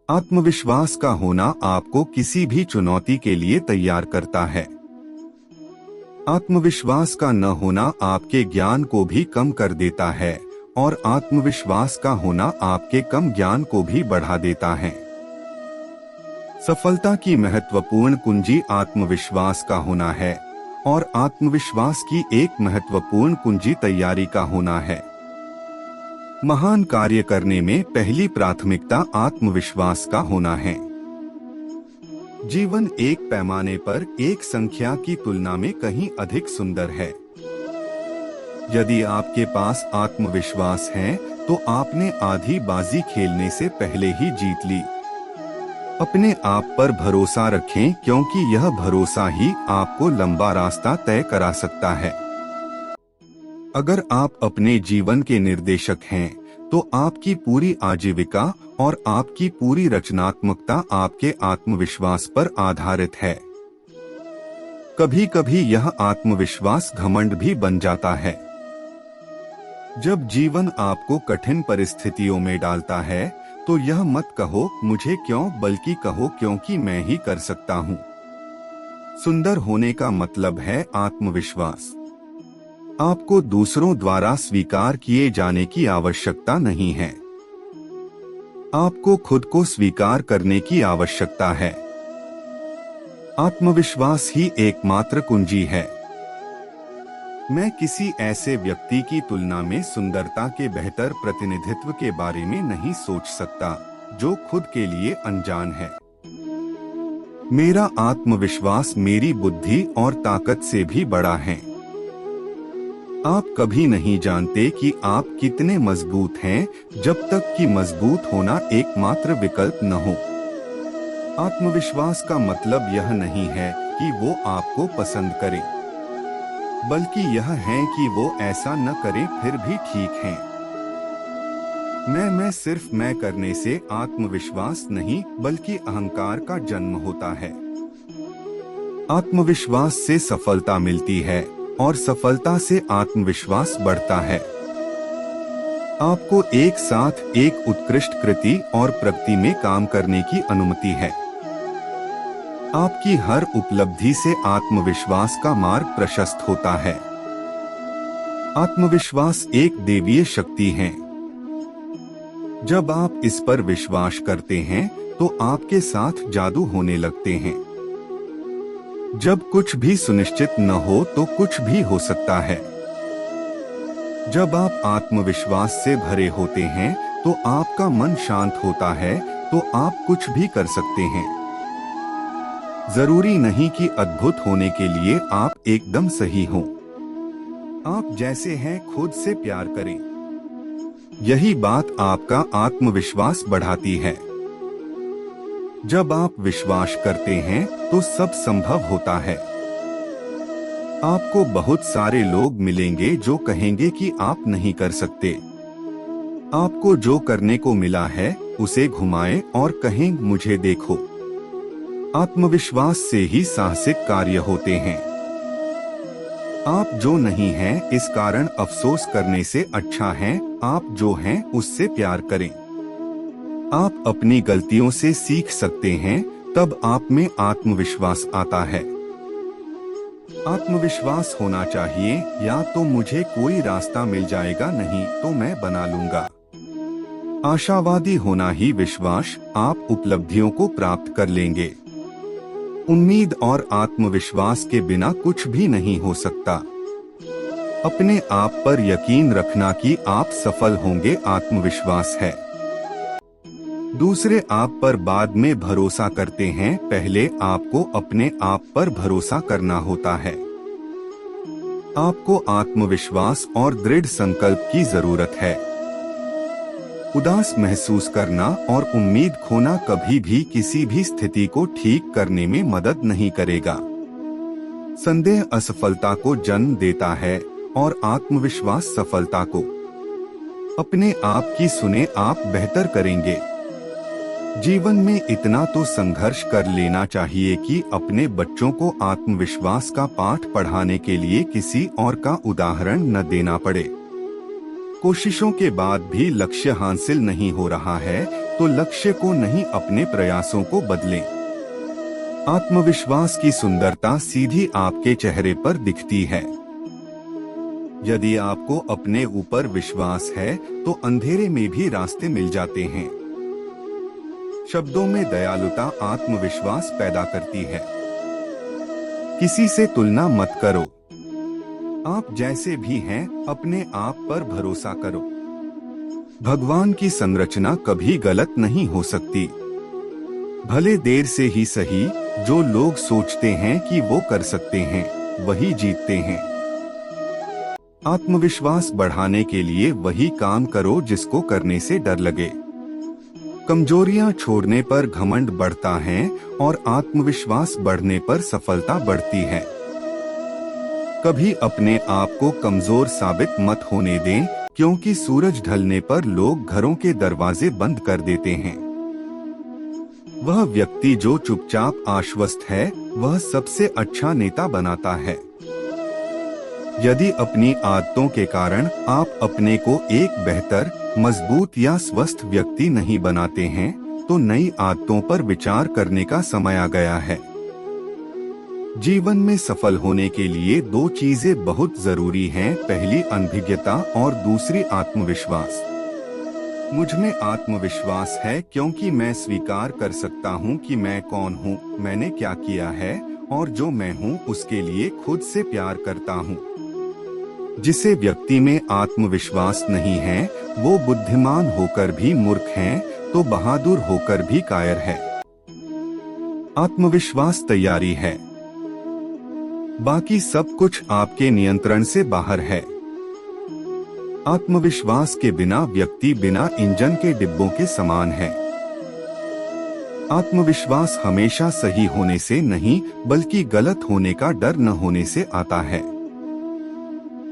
आत्मविश्वास का होना आपको किसी भी चुनौती के लिए तैयार करता है। आत्मविश्वास का न होना आपके ज्ञान को भी कम कर देता है और आत्मविश्वास का होना आपके कम ज्ञान को भी बढ़ा देता है। सफलता की महत्वपूर्ण कुंजी आत्मविश्वास का होना है और आत्मविश्वास की एक महत्वपूर्ण कुंजी तैयारी का होना है। महान कार्य करने में पहली प्राथमिकता आत्मविश्वास का होना है। जीवन एक पैमाने पर एक संख्या की तुलना में कहीं अधिक सुंदर है। यदि आपके पास आत्मविश्वास है तो आपने आधी बाजी खेलने से पहले ही जीत ली। अपने आप पर भरोसा रखें क्योंकि यह भरोसा ही आपको लंबा रास्ता तय करा सकता है। अगर आप अपने जीवन के निर्देशक हैं तो आपकी पूरी आजीविका और आपकी पूरी रचनात्मकता आपके आत्मविश्वास पर आधारित है। कभी कभी यह आत्मविश्वास घमंड भी बन जाता है। जब जीवन आपको कठिन परिस्थितियों में डालता है तो यह मत कहो मुझे क्यों, बल्कि कहो क्योंकि मैं ही कर सकता हूँ। सुंदर होने का मतलब है आत्मविश्वास। आपको दूसरों द्वारा स्वीकार किए जाने की आवश्यकता नहीं है। आपको खुद को स्वीकार करने की आवश्यकता है। आत्मविश्वास ही एकमात्र कुंजी है। मैं किसी ऐसे व्यक्ति की तुलना में सुंदरता के बेहतर प्रतिनिधित्व के बारे में नहीं सोच सकता जो खुद के लिए अनजान है। मेरा आत्मविश्वास मेरी बुद्धि और ताकत से भी बड़ा है। आप कभी नहीं जानते कि आप कितने मजबूत हैं जब तक कि मजबूत होना एकमात्र विकल्प न हो। आत्मविश्वास का मतलब यह नहीं है कि वो आपको पसंद करे, बल्कि यह है कि वो ऐसा न करे फिर भी ठीक है। मैं सिर्फ मैं करने से आत्मविश्वास नहीं बल्कि अहंकार का जन्म होता है। आत्मविश्वास से सफलता मिलती है और सफलता से आत्मविश्वास बढ़ता है। आपको एक साथ एक उत्कृष्ट कृति और प्रगति में काम करने की अनुमति है। आपकी हर उपलब्धि से आत्मविश्वास का मार्ग प्रशस्त होता है। आत्मविश्वास एक दैवीय शक्ति है। जब आप इस पर विश्वास करते हैं तो आपके साथ जादू होने लगते हैं। जब कुछ भी सुनिश्चित न हो तो कुछ भी हो सकता है। जब आप आत्मविश्वास से भरे होते हैं तो आपका मन शांत होता है तो आप कुछ भी कर सकते हैं। जरूरी नहीं कि अद्भुत होने के लिए आप एकदम सही हों। आप जैसे हैं खुद से प्यार करें। यही बात आपका आत्मविश्वास बढ़ाती है। जब आप विश्वास करते हैं तो सब संभव होता है। आपको बहुत सारे लोग मिलेंगे जो कहेंगे कि आप नहीं कर सकते। आपको जो करने को मिला है उसे घुमाएं और कहें मुझे देखो। आत्मविश्वास से ही साहसिक कार्य होते हैं। आप जो नहीं हैं इस कारण अफसोस करने से अच्छा है आप जो हैं उससे प्यार करें। आप अपनी गलतियों से सीख सकते हैं, तब आप में आत्मविश्वास आता है। आत्मविश्वास होना चाहिए या तो मुझे कोई रास्ता मिल जाएगा, नहीं तो मैं बना लूंगा। आशावादी होना ही विश्वास, आप उपलब्धियों को प्राप्त कर लेंगे। उम्मीद और आत्मविश्वास के बिना कुछ भी नहीं हो सकता। अपने आप पर यकीन रखना कि आप सफल होंगे आत्मविश्वास है। दूसरे आप पर बाद में भरोसा करते हैं, पहले आपको अपने आप पर भरोसा करना होता है। आपको आत्मविश्वास और दृढ़ संकल्प की जरूरत है। उदास महसूस करना और उम्मीद खोना कभी भी किसी भी स्थिति को ठीक करने में मदद नहीं करेगा। संदेह असफलता को जन्म देता है और आत्मविश्वास सफलता को। अपने आप की सुने, आप बेहतर करेंगे। जीवन में इतना तो संघर्ष कर लेना चाहिए कि अपने बच्चों को आत्मविश्वास का पाठ पढ़ाने के लिए किसी और का उदाहरण न देना पड़े। कोशिशों के बाद भी लक्ष्य हासिल नहीं हो रहा है तो लक्ष्य को नहीं, अपने प्रयासों को बदलें। आत्मविश्वास की सुंदरता सीधी आपके चेहरे पर दिखती है। यदि आपको अपने ऊपर विश्वास है तो अंधेरे में भी रास्ते मिल जाते हैं। शब्दों में दयालुता आत्मविश्वास पैदा करती है। किसी से तुलना मत करो। आप जैसे भी हैं अपने आप पर भरोसा करो। भगवान की संरचना कभी गलत नहीं हो सकती। भले देर से ही सही, जो लोग सोचते हैं कि वो कर सकते हैं वही जीतते हैं। आत्मविश्वास बढ़ाने के लिए वही काम करो जिसको करने से डर लगे। कमजोरियां छोड़ने पर घमंड बढ़ता है और आत्मविश्वास बढ़ने पर सफलता बढ़ती है। कभी अपने आप को कमजोर साबित मत होने दें, क्योंकि सूरज ढलने पर लोग घरों के दरवाजे बंद कर देते हैं। वह व्यक्ति जो चुपचाप आश्वस्त है वह सबसे अच्छा नेता बनाता है। यदि अपनी आदतों के कारण आप अपने को एक बेहतर, मजबूत या स्वस्थ व्यक्ति नहीं बनाते हैं तो नई आदतों पर विचार करने का समय आ गया है। जीवन में सफल होने के लिए दो चीजें बहुत जरूरी हैं, पहली अनभिज्ञता और दूसरी आत्मविश्वास। मुझ में आत्मविश्वास है क्योंकि मैं स्वीकार कर सकता हूँ कि मैं कौन हूँ, मैंने क्या किया है और जो मैं हूँ उसके लिए खुद से प्यार करता हूँ। जिसे व्यक्ति में आत्मविश्वास नहीं है वो बुद्धिमान होकर भी मूर्ख है तो बहादुर होकर भी कायर है। आत्मविश्वास तैयारी है, बाकी सब कुछ आपके नियंत्रण से बाहर है। आत्मविश्वास के बिना व्यक्ति बिना इंजन के डिब्बों के समान है। आत्मविश्वास हमेशा सही होने से नहीं बल्कि गलत होने का डर न होने से आता है।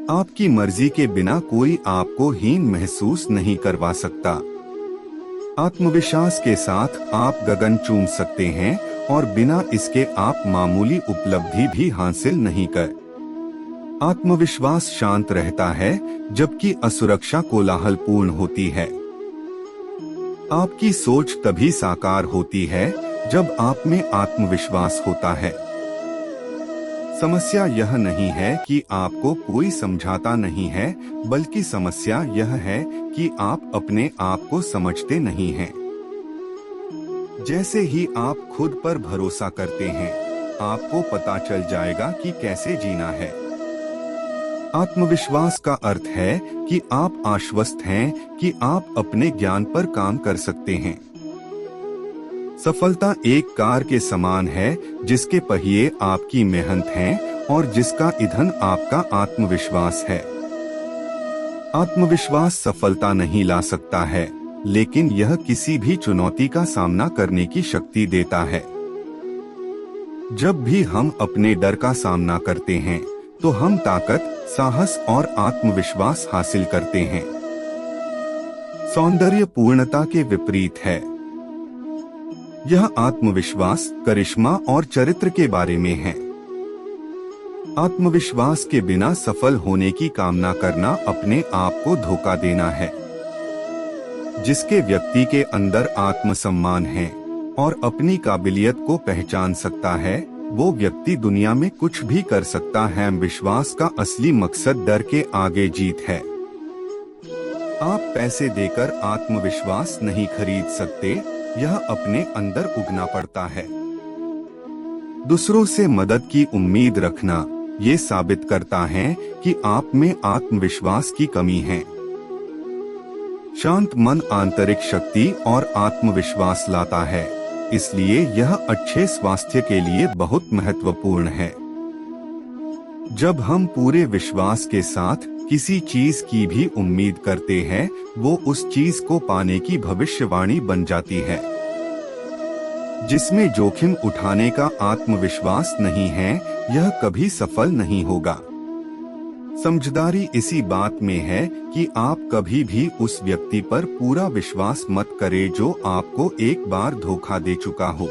आपकी मर्जी के बिना कोई आपको हीन महसूस नहीं करवा सकता। आत्मविश्वास के साथ आप गगन चूम सकते हैं और बिना इसके आप मामूली उपलब्धि भी हासिल नहीं कर। आत्मविश्वास शांत रहता है जबकि असुरक्षा कोलाहलपूर्ण होती है। आपकी सोच तभी साकार होती है जब आप में आत्मविश्वास होता है। समस्या यह नहीं है कि आपको कोई समझाता नहीं है, बल्कि समस्या यह है कि आप अपने आप को समझते नहीं हैं। जैसे ही आप खुद पर भरोसा करते हैं, आपको पता चल जाएगा कि कैसे जीना है। आत्मविश्वास का अर्थ है कि आप आश्वस्त हैं कि आप अपने ज्ञान पर काम कर सकते हैं। सफलता एक कार के समान है जिसके पहिए आपकी मेहनत है और जिसका ईंधन आपका आत्मविश्वास है। आत्मविश्वास सफलता नहीं ला सकता है, लेकिन यह किसी भी चुनौती का सामना करने की शक्ति देता है। जब भी हम अपने डर का सामना करते हैं तो हम ताकत, साहस और आत्मविश्वास हासिल करते हैं। सौंदर्य पूर्णता के विपरीत है। यह आत्मविश्वास, करिश्मा और चरित्र के बारे में है। आत्मविश्वास के बिना सफल होने की कामना करना अपने आप को धोखा देना है। जिसके व्यक्ति के अंदर आत्मसम्मान है और अपनी काबिलियत को पहचान सकता है, वो व्यक्ति दुनिया में कुछ भी कर सकता है। विश्वास का असली मकसद डर के आगे जीत है। आप पैसे देकर आत्मविश्वास नहीं खरीद सकते, यह अपने अंदर उगना पड़ता है। दूसरों से मदद की उम्मीद रखना ये साबित करता है कि आप में आत्मविश्वास की कमी है। शांत मन आंतरिक शक्ति और आत्मविश्वास लाता है, इसलिए यह अच्छे स्वास्थ्य के लिए बहुत महत्वपूर्ण है। जब हम पूरे विश्वास के साथ किसी चीज की भी उम्मीद करते हैं, वो उस चीज को पाने की भविष्यवाणी बन जाती है। जिसमें जोखिम उठाने का आत्मविश्वास नहीं है, यह कभी सफल नहीं होगा। समझदारी इसी बात में है कि आप कभी भी उस व्यक्ति पर पूरा विश्वास मत करें जो आपको एक बार धोखा दे चुका हो।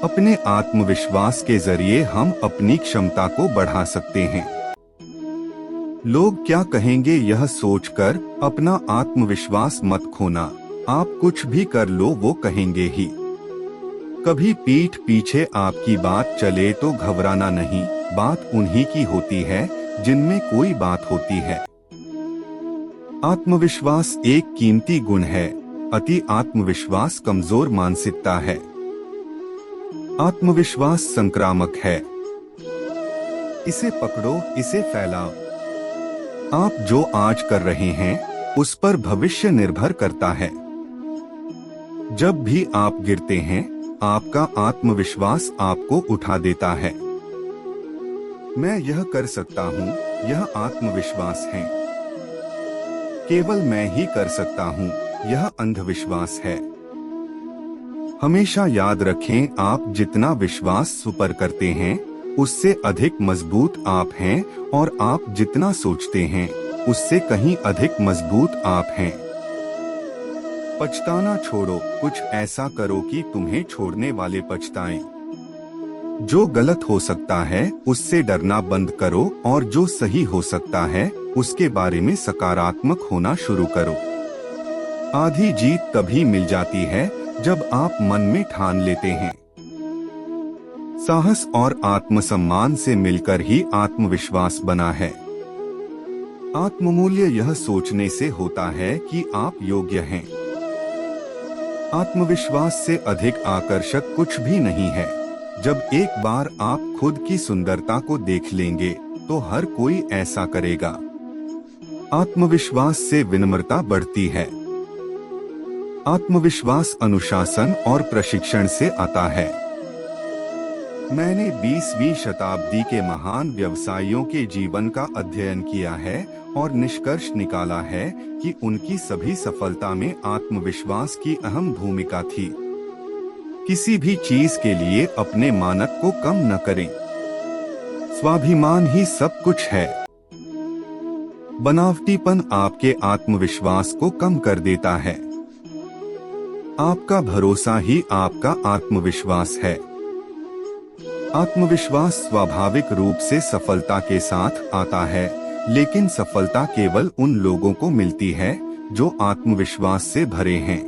अपने आत्मविश्वास के जरिए हम अपनी क्षमता को बढ़ा सकते हैं। लोग क्या कहेंगे यह सोचकर अपना आत्मविश्वास मत खोना। आप कुछ भी कर लो वो कहेंगे ही। कभी पीठ पीछे आपकी बात चले तो घबराना नहीं, बात उन्हीं की होती है जिनमें कोई बात होती है। आत्मविश्वास एक कीमती गुण है। अति आत्मविश्वास कमजोर मानसिकता है। आत्मविश्वास संक्रामक है। इसे पकड़ो, इसे फैलाओ। आप जो आज कर रहे हैं उस पर भविष्य निर्भर करता है। जब भी आप गिरते हैं आपका आत्मविश्वास आपको उठा देता है। मैं यह कर सकता हूँ, यह आत्मविश्वास है। केवल मैं ही कर सकता हूँ, यह अंधविश्वास है। हमेशा याद रखें, आप जितना विश्वास सुपर करते हैं उससे अधिक मजबूत आप हैं, और आप जितना सोचते हैं उससे कहीं अधिक मजबूत आप हैं। पछताना छोड़ो, कुछ ऐसा करो कि तुम्हें छोड़ने वाले पछताएं। जो गलत हो सकता है उससे डरना बंद करो, और जो सही हो सकता है उसके बारे में सकारात्मक होना शुरू करो। आधी जीत तभी मिल जाती है जब आप मन में ठान लेते हैं। साहस और आत्मसम्मान से मिलकर ही आत्मविश्वास बना है। आत्ममूल्य यह सोचने से होता है कि आप योग्य हैं। आत्मविश्वास से अधिक आकर्षक कुछ भी नहीं है। जब एक बार आप खुद की सुंदरता को देख लेंगे तो हर कोई ऐसा करेगा। आत्मविश्वास से विनम्रता बढ़ती है। आत्मविश्वास अनुशासन और प्रशिक्षण से आता है। मैंने 20वीं शताब्दी के महान व्यवसायियों के जीवन का अध्ययन किया है और निष्कर्ष निकाला है कि उनकी सभी सफलता में आत्मविश्वास की अहम भूमिका थी। किसी भी चीज के लिए अपने मानक को कम न करें। स्वाभिमान ही सब कुछ है। बनावटीपन आपके आत्मविश्वास को कम कर देता है। आपका भरोसा ही आपका आत्मविश्वास है। आत्मविश्वास स्वाभाविक रूप से सफलता के साथ आता है, लेकिन सफलता केवल उन लोगों को मिलती है जो आत्मविश्वास से भरे हैं।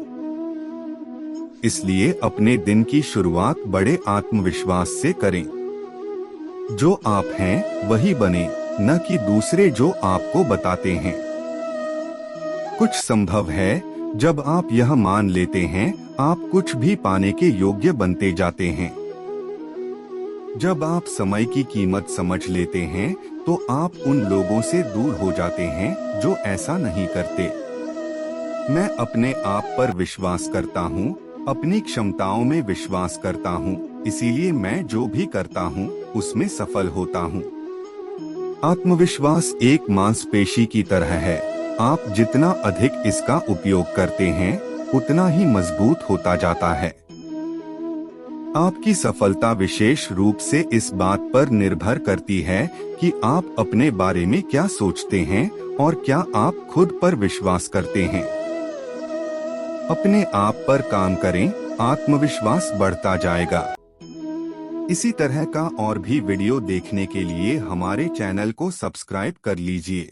इसलिए अपने दिन की शुरुआत बड़े आत्मविश्वास से करें। जो आप हैं वही बने, न कि दूसरे जो आपको बताते हैं। कुछ संभव है जब आप यह मान लेते हैं आप कुछ भी पाने के योग्य बनते जाते हैं। जब आप समय की कीमत समझ लेते हैं तो आप उन लोगों से दूर हो जाते हैं जो ऐसा नहीं करते। मैं अपने आप पर विश्वास करता हूँ, अपनी क्षमताओं में विश्वास करता हूँ, इसीलिए मैं जो भी करता हूँ उसमें सफल होता हूँ। आत्मविश्वास एक मांसपेशी की तरह है। आप जितना अधिक इसका उपयोग करते हैं उतना ही मजबूत होता जाता है। आपकी सफलता विशेष रूप से इस बात पर निर्भर करती है कि आप अपने बारे में क्या सोचते हैं और क्या आप खुद पर विश्वास करते हैं। अपने आप पर काम करें, आत्मविश्वास बढ़ता जाएगा। इसी तरह का और भी वीडियो देखने के लिए हमारे चैनल को सब्सक्राइब कर लीजिए।